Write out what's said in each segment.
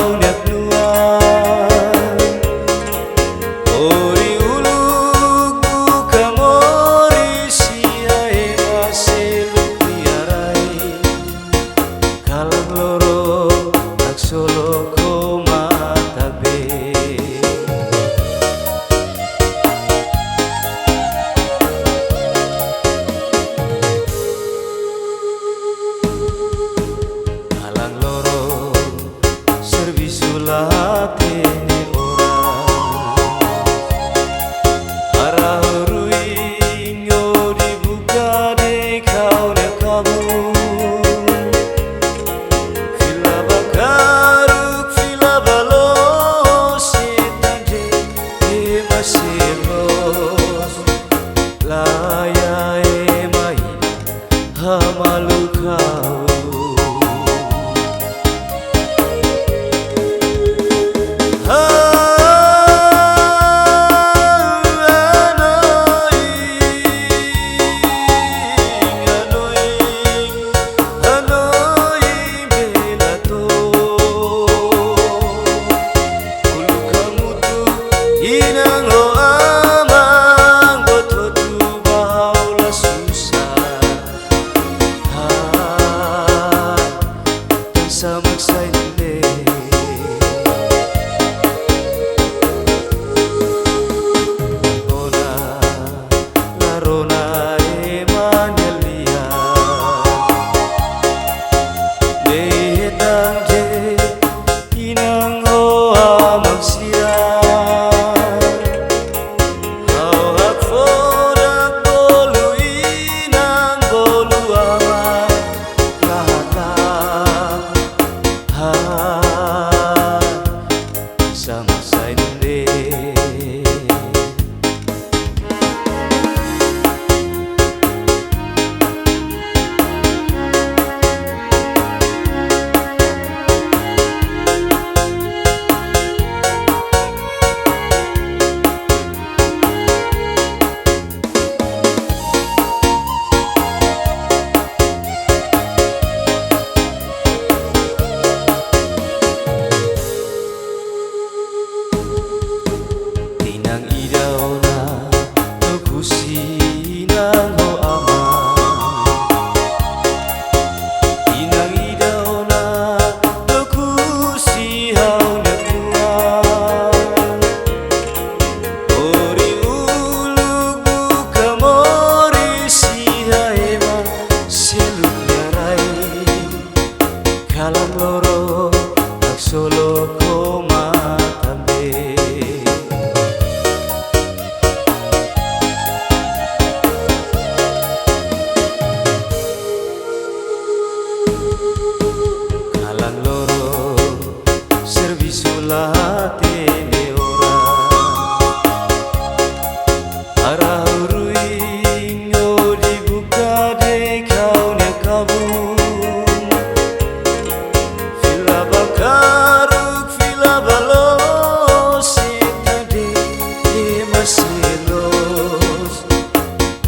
kaunya knua ori uluk buka mori siae maseluk liarai kalang loro tak solo koma tebe kalang loro servisulatene orang arahurui nyo dibuka de kaunya kamu fila bakaruk fila balo setade malayroz layae mai hamalukau husi nang ho ama inang idauna dokusi hau knua ori uluk buka mori sihaema seluk nyarai kalang loro tak solo koma tambe kalang loro servisulatene orang arahurui nyo dibuka de kaunya kabun fila bakaruk fila balo setade malayroz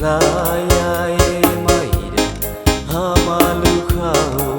layae maida hamalukau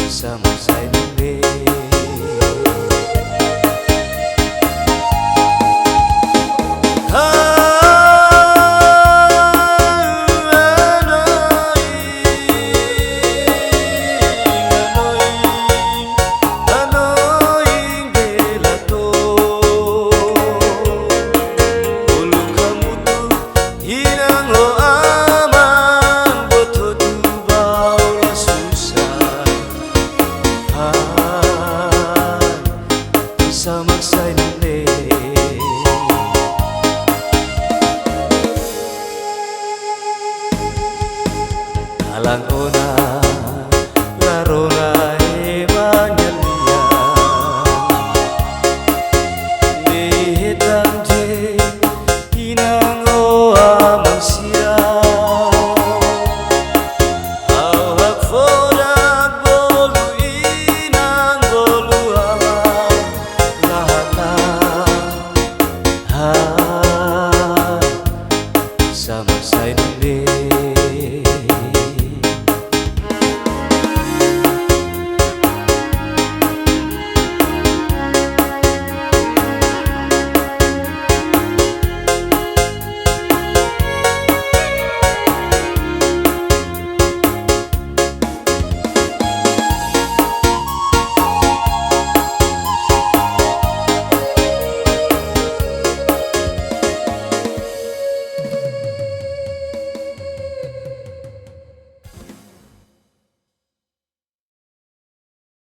sama saya.